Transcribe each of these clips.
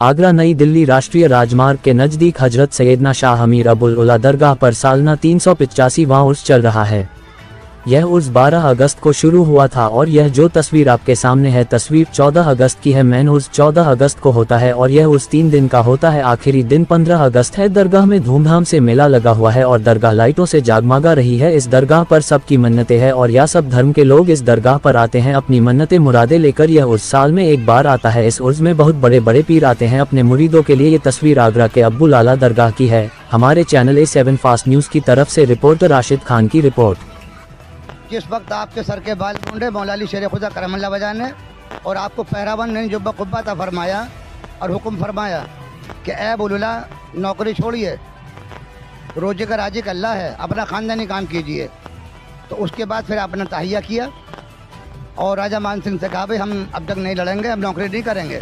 आगरा नई दिल्ली राष्ट्रीय राजमार्ग के नजदीक हजरत सैयदना शाह अमीर अबुल उला दरगाह पर सालाना 385वां उर्स चल रहा है। यह उर्स 12 अगस्त को शुरू हुआ था और यह जो तस्वीर आपके सामने है तस्वीर 14 अगस्त की है। मेन उर्स 14 अगस्त को होता है और यह उर्स 3 दिन का होता है। आखिरी दिन 15 अगस्त है। दरगाह में धूमधाम से मेला लगा हुआ है और दरगाह लाइटों से जगमगा रही है। इस दरगाह पर सबकी मन्नतें हैं और या सब धर्म के लोग इस दरगाह पर आते हैं अपनी मन्नतें मुरादे लेकर। यह उर्स साल में एक बार आता है। इस उर्स में बहुत बड़े बड़े पीर आते हैं अपने मुरीदों के लिए। ये तस्वीर आगरा के अब्बुल आला दरगाह की है। हमारे चैनल A7 फास्ट न्यूज की तरफ से रिपोर्टर राशिद खान की रिपोर्ट। जिस वक्त आपके सर के बाल ढूंढे मौला अली शेर खुदा करमल्ला बजा ने और आपको पहरावन नहीं जुब्बा कुब्बा था फरमाया और हुक्म फरमाया कि ए बुलुला नौकरी छोड़िए, रोजे का राजिक अल्लाह है, अपना ख़ानदानी काम कीजिए। तो उसके बाद फिर आपने तहिया किया और राजा मान सिंह से कहा भाई हम अब तक नहीं लड़ेंगे, हम नौकरी नहीं करेंगे।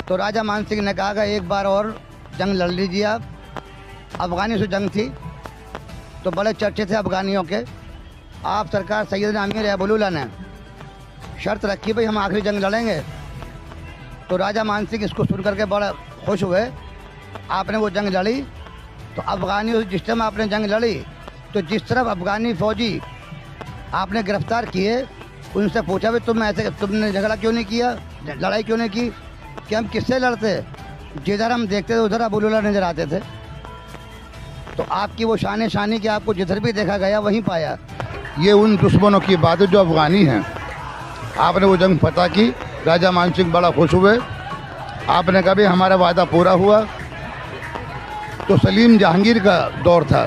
तो राजा मान सिंह ने कहा एक बार और जंग लड़ लीजिए आप। अफ़गानी से जंग थी तो बड़े चर्चे थे अफ़गानियों के। आप सरकार सैयदना अमीर अबुल उला ने शर्त रखी भाई हम आखिरी जंग लड़ेंगे। तो राजा मान सिंह इसको सुन करके बड़ा खुश हुए। आपने वो जंग लड़ी तो अफ़गानियों से जिस टाइम आपने जंग लड़ी तो जिस तरफ अफ़गानी फ़ौजी आपने गिरफ़्तार किए उनसे पूछा भाई तुमने झगड़ा क्यों नहीं किया, लड़ाई क्यों नहीं की, कि हम किससे लड़ते, जिधर हम देखते थे उधर अबुल उला नज़र आते थे। तो आपकी वो शानी कि आपको जिधर भी देखा गया वहीं पाया। ये उन दुश्मनों की बात है जो अफ़गानी हैं। आपने वो जंग फतह की, राजा मान सिंह बड़ा खुश हुए। आपने कहा भी हमारा वादा पूरा हुआ। तो सलीम जहांगीर का दौर था,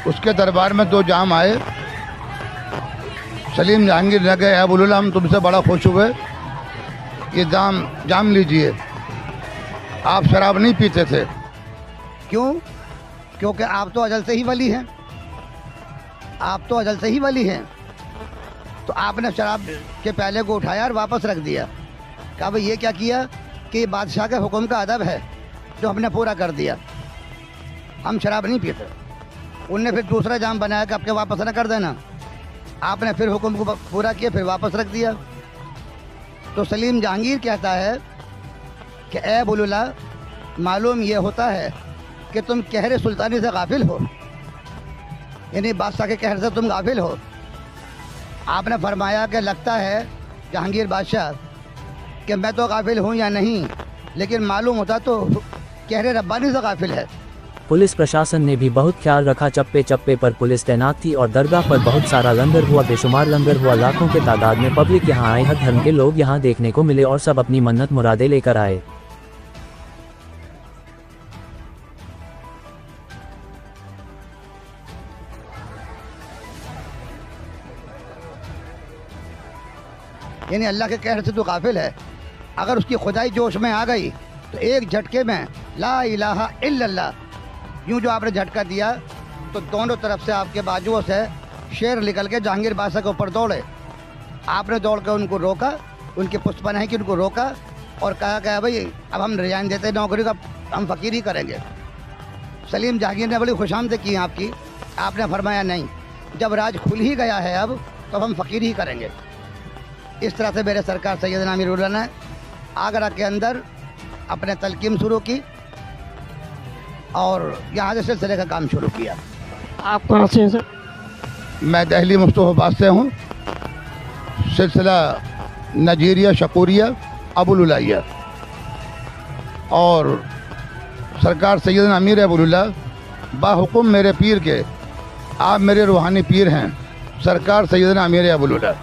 उसके दरबार में 2 जाम आए। सलीम जहांगीर ने कहा अबुल उला हम तुमसे बड़ा खुश हुए, ये जाम लीजिए। आप शराब नहीं पीते थे। क्यों? क्योंकि आप तो अजल से ही वली हैं, आप तो अजल से ही वली हैं। तो आपने शराब के प्याले को उठाया और वापस रख दिया। कहा भाई ये क्या किया कि बादशाह के हुक्म का अदब है जो हमने पूरा कर दिया, हम शराब नहीं पीते। उनने फिर दूसरा जाम बनाया कि आपके वापस न कर देना। आपने फिर हुक्म को पूरा किया, फिर वापस रख दिया। तो सलीम जहांगीर कहता है कि ए अबुल उला मालूम ये होता है कि तुम कहरे सुल्तानी से गाफिल हो, यानी बादशाह के कहर से तुम गाफिल हो। आपने फरमाया कि लगता है जहांगीर बादशाह कि मैं तो गाफिल हूँ या नहीं, लेकिन मालूम होता तो कहरे रब्बानी से गाफिल है। पुलिस प्रशासन ने भी बहुत ख्याल रखा। चप्पे चप्पे पर पुलिस तैनात थी और दरगाह पर बहुत सारा लंगर हुआ, बेशुमार लंगर हुआ। लाखों के तादाद में पब्लिक यहाँ आए, हर धर्म के लोग यहाँ देखने को मिले और सब अपनी मन्नत मुरादे लेकर आए। यानी अल्लाह के कहर से तो गाफिल है। अगर उसकी खुदाई जोश में आ गई तो एक झटके में ला इलाहा इल्लल्लाह यूँ जो आपने झटका दिया तो दोनों तरफ से आपके बाजुओं से शेर निकल के जहांगीर बादशाह के ऊपर दौड़े। आपने दौड़ कर उनको रोका, उनकी पुष्पनाही की उनको रोका और कहा भाई अब हम रिजाइन देते नौकरी का, हम फ़कीर ही करेंगे। सलीम जहांगीर ने बड़ी खुशामदी की आपकी। आपने फरमाया नहीं, जब राज खुल ही गया है अब तो हम फ़कीर ही करेंगे। इस तरह से मेरे सरकार सैयदना अमीर उला ने आगरा के अंदर अपने तलकीम शुरू की और यहाँ से सिलसिले का काम शुरू किया। आप कहाँ से हैं सर? मैं दिल्ली मुस्तफ़ाबाद से हूँ। सिलसिला नजीरिया शकूरिया अबुल उलाइया और सरकार सैयदना अमीर अबुल उला बाहुकुम मेरे पीर के, आप मेरे रूहानी पीर हैं सरकार सैयदना अमीर अबुल उला।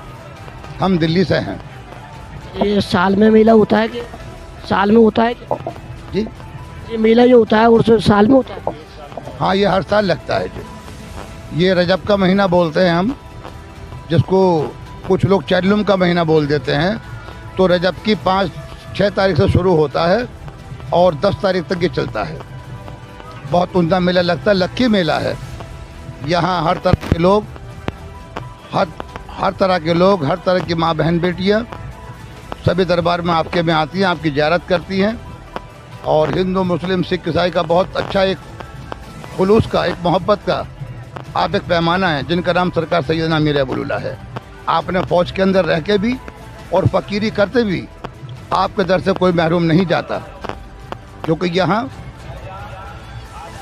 हम दिल्ली से हैं। ये साल में मेला होता है कि साल में होता है जी? ये मेला जो होता है वो साल में होता है? हाँ, ये हर साल लगता है जी। ये रजब का महीना बोलते हैं हम, जिसको कुछ लोग चैलुम का महीना बोल देते हैं। तो रजब की 5-6 तारीख से शुरू होता है और 10 तारीख तक ये चलता है। बहुत उमदा मेला लगता है, लक्की मेला है। यहाँ हर तरह के लोग, हर तरह के लोग, हर तरह की माँ बहन बेटियाँ सभी दरबार में आपके में आती हैं, आपकी ज़ियारत करती हैं। और हिंदू मुस्लिम सिख ईसाई का बहुत अच्छा एक खुलूस का, एक मोहब्बत का आप एक पैमाना है, जिनका नाम सरकार सैयदना अमीर अबुल उला है। आपने फ़ौज के अंदर रह के भी और फ़कीरी करते भी आपके दर से कोई महरूम नहीं जाता, क्योंकि यहाँ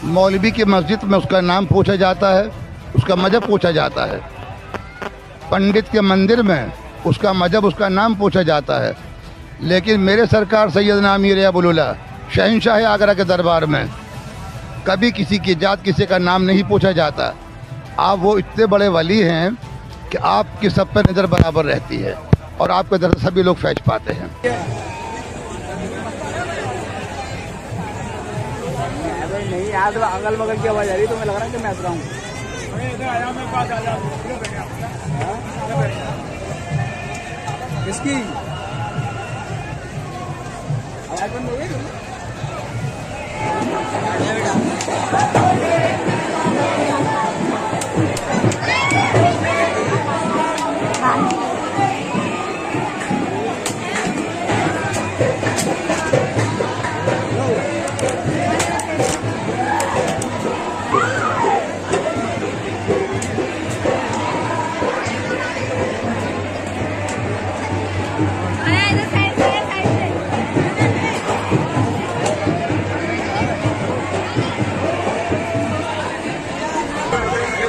मौलवी की मस्जिद में उसका नाम पूछा जाता है, उसका मजहब पूछा जाता है। पंडित के मंदिर में उसका मजहब, उसका नाम पूछा जाता है। लेकिन मेरे सरकार सैयदना अमीर अबुल-उला शहंशाह आगरा के दरबार में कभी किसी की जात, किसी का नाम नहीं पूछा जाता। आप वो इतने बड़े वली हैं कि आपकी सब पर नज़र बराबर रहती है और आपके दर से सभी लोग फैज पाते हैं। नहीं यार, तो अगल बगल की आवाज आ रही, तो मैं लग रहा है कि मैं हंस रहा हूँ। किसकी आवाज बंद हो गई?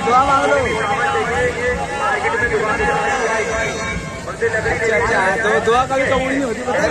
दुआ मांग लो। अच्छा, तो दुआ कभी कबूल नहीं होती, पता है?